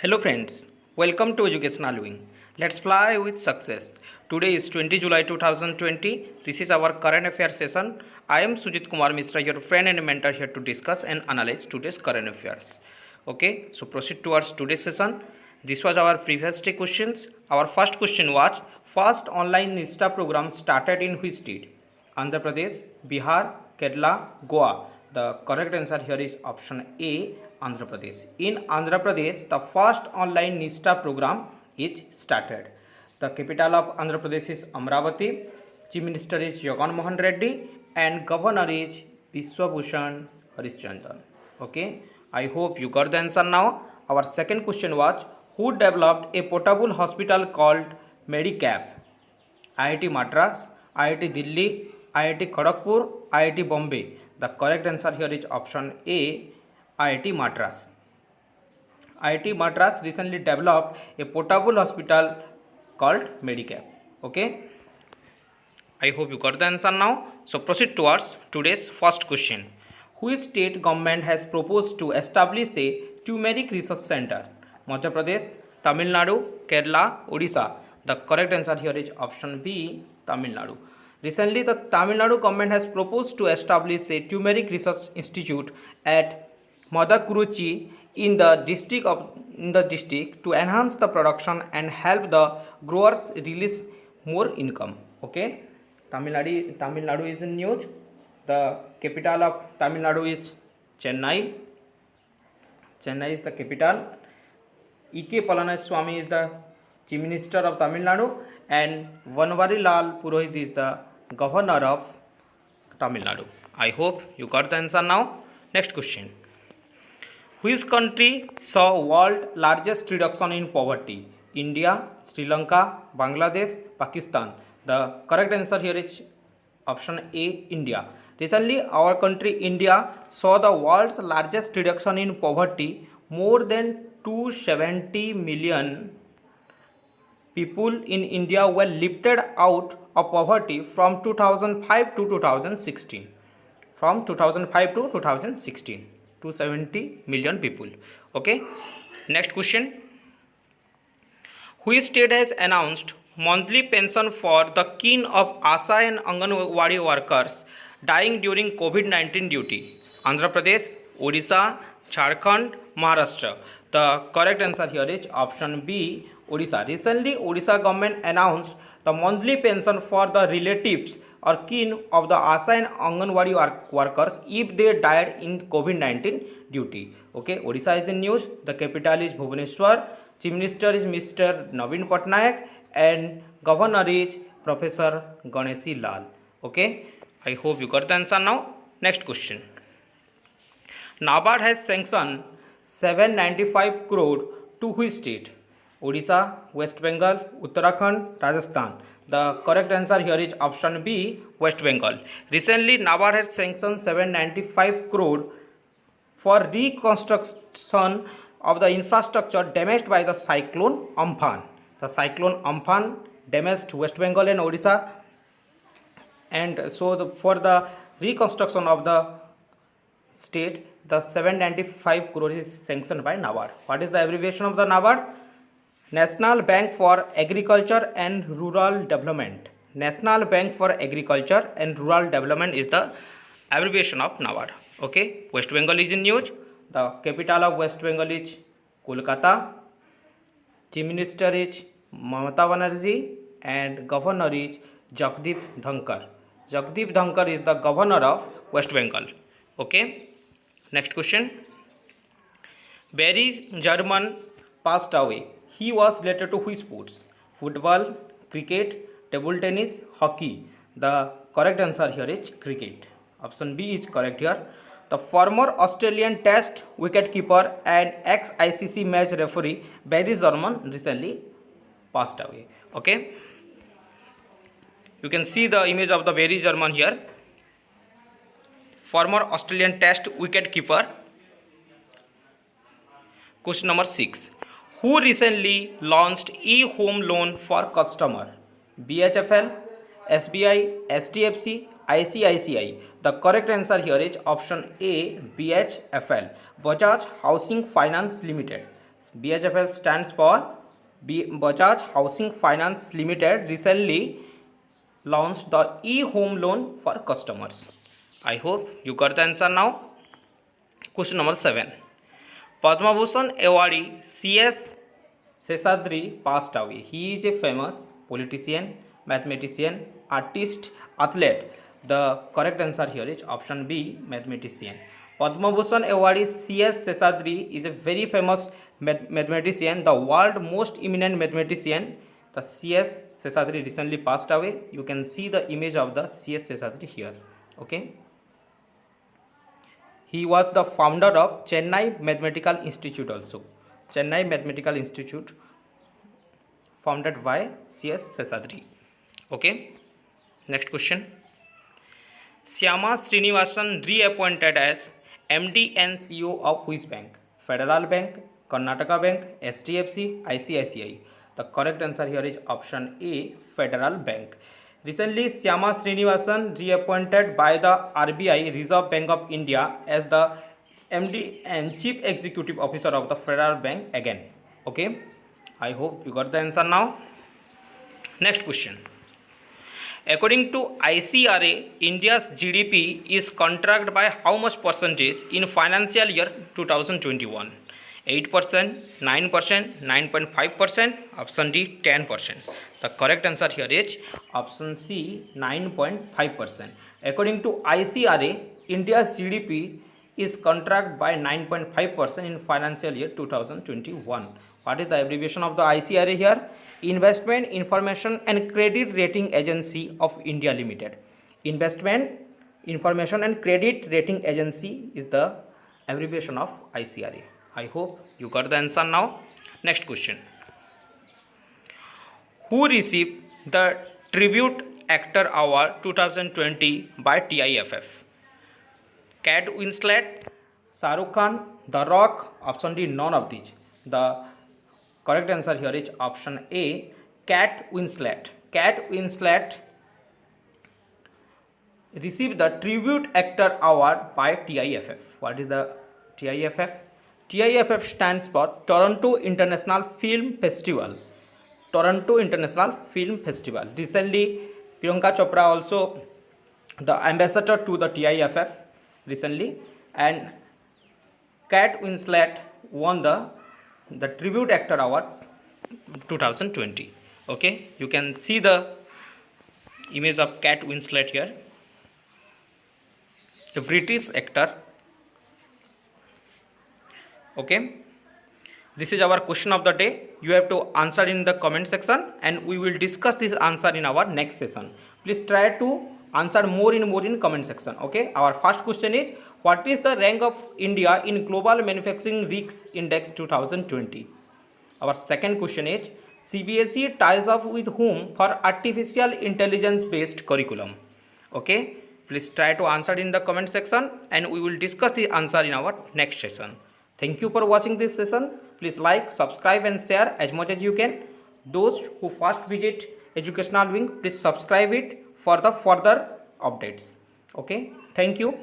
Hello friends, welcome to Educational Wing. Let's fly with success. Today is 20 July 2020. This is our current affairs session. I am Sujit Kumar Mishra, your friend and mentor here to discuss and analyze today's current affairs. Okay, so proceed towards today's session. This was our previous day questions. Our first question was, first online NISTA program started in which state? Andhra Pradesh, Bihar, Kerala, Goa. The correct answer here is option A, Andhra Pradesh. In Andhra Pradesh, the first online NISTA program is started. The capital of Andhra Pradesh is Amravati. Chief Minister is Jagan Mohan Reddy and Governor is Biswabhushan Harishchandran. Okay, I hope you got the answer now. Our second question was, who developed a portable hospital called Medicap? IIT Madras, IIT Delhi, IIT Kharagpur, IIT Bombay. The correct answer here is option A, IIT Madras. IIT Madras recently developed a portable hospital called Medicap. Okay, I hope you got the answer now. So proceed towards today's first question. Which state government has proposed to establish a turmeric research center? Madhya Pradesh, Tamil Nadu, Kerala, Odisha. The correct answer here is option B, Tamil Nadu. Recently, the Tamil Nadu government has proposed to establish a turmeric research institute at Madakuruchi in the district to enhance the production and help the growers release more income. Okay, Tamil Nadu is in news. The capital of Tamil Nadu is Chennai. Chennai is the capital. E.K. Palaniswamy is the Chief Minister of Tamil Nadu and Vanwari Lal Purohit is the Governor of Tamil Nadu. I hope you got the answer now. Next question. Which country saw world largest reduction in poverty? India, Sri Lanka, Bangladesh, Pakistan. The correct answer here is option A, India. Recently, our country India saw the world's largest reduction in poverty. More than 270 million people in India were lifted out of poverty from 2005 to 2016. From 2005 to 2016, 270 million people. Okay. Next question. Which state has announced monthly pension for the kin of ASHA and Anganwadi workers dying during COVID-19 duty? Andhra Pradesh, Odisha, Jharkhand, Maharashtra. The correct answer here is option B, Odisha. Recently, Odisha government announced the monthly pension for the relatives or kin of the ASHA and Anganwadi workers if they died in COVID-19 duty. Okay, Odisha is in news. The capital is Bhubaneswar. Chief Minister is Mr. Naveen Patnaik and Governor is Professor Ganeshi Lal. Okay, I hope you got the answer now. Next question. NABARD has sanctioned 795 crore to which state? Odisha, West Bengal, Uttarakhand, Rajasthan. The correct answer here is option B, West Bengal. Recently, NABARD has sanctioned 795 crore for reconstruction of the infrastructure damaged by the cyclone Amphan. The cyclone Amphan damaged West Bengal and Odisha, and so for the reconstruction of the state, the 795 crore is sanctioned by NABARD. What is the abbreviation of the NABARD? National Bank for Agriculture and Rural Development. National Bank for Agriculture and Rural Development is the abbreviation of NABARD. Okay, West Bengal is in news. The capital of West Bengal is Kolkata. Chief Minister is Mamata Banerjee and Governor is Jagdeep Dhankar. Jagdeep Dhankar is the Governor of West Bengal. Okay, next question. Barry German passed away. He was related to which sports? Football, cricket, table tennis, hockey. The correct answer here is cricket. Option B is correct here. The former Australian Test wicketkeeper and ex-ICC match referee Barry German recently passed away. Okay, you can see the image of the Barry German here. Former Australian Test wicketkeeper. Question number 6. Who recently launched e-home loan for customer? BHFL, SBI, STFC, ICICI. The correct answer here is option A, BHFL, Bajaj Housing Finance Limited. BHFL stands for Bajaj Housing Finance Limited recently launched the e-home loan for customers. I hope you got the answer now. Question number 7. Padma Bhushan awardee C.S. Seshadri passed away. He is a famous politician, mathematician, artist, athlete. The correct answer here is option B, mathematician. Padma Bhushan awardee C.S. Seshadri is a very famous mathematician, the world most eminent mathematician. The C.S. Seshadri recently passed away. You can see the image of the C.S. Seshadri here. Okay. He was the founder of Chennai Mathematical Institute also. Chennai Mathematical Institute founded by C.S. Seshadri. Okay. Next question. Syama Srinivasan reappointed as MD and CEO of which bank? Federal Bank, Karnataka Bank, HDFC, ICICI. The correct answer here is option A, Federal Bank. Recently, Syama Srinivasan reappointed by the RBI, Reserve Bank of India, as the MD and Chief Executive Officer of the Federal Bank again. Okay, I hope you got the answer now. Next question. According to ICRA, India's GDP is contracted by how much percentage in financial year 2021? 8%, 9%, 9.5%, option D 10%. The correct answer here is option C, 9.5%. According to ICRA, India's GDP is contracted by 9.5% in financial year 2021. What is the abbreviation of the ICRA here? Investment, Information and Credit Rating Agency of India Limited. Investment, Information and Credit Rating Agency is the abbreviation of ICRA. I hope you got the answer now. Next question. Who received the Tribute Actor Award 2020 by TIFF? Kate Winslet, Shah Rukh Khan, The Rock, option D none of these. The correct answer here is option A, Kate Winslet. Kate Winslet received the Tribute Actor Award by TIFF. What is the TIFF? TIFF stands for Toronto International Film Festival. Toronto International Film Festival. Recently, Priyanka Chopra also the ambassador to the TIFF recently, and Kate Winslet won the Tribute Actor Award 2020. Okay, you can see the image of Kate Winslet here, a British actor. Okay, this is our question of the day. You have to answer in the comment section and we will discuss this answer in our next session. Please try to answer more in comment section. Okay, our first question is, what is the rank of India in Global Manufacturing Risks Index 2020? Our second question is, CBSE ties up with whom for artificial intelligence based curriculum? Okay, please try to answer in the comment section and we will discuss the answer in our next session. Thank you for watching this session. Please like, subscribe and share as much as you can. Those who first visit Educational Wing, please subscribe it for the further updates. Okay, thank you.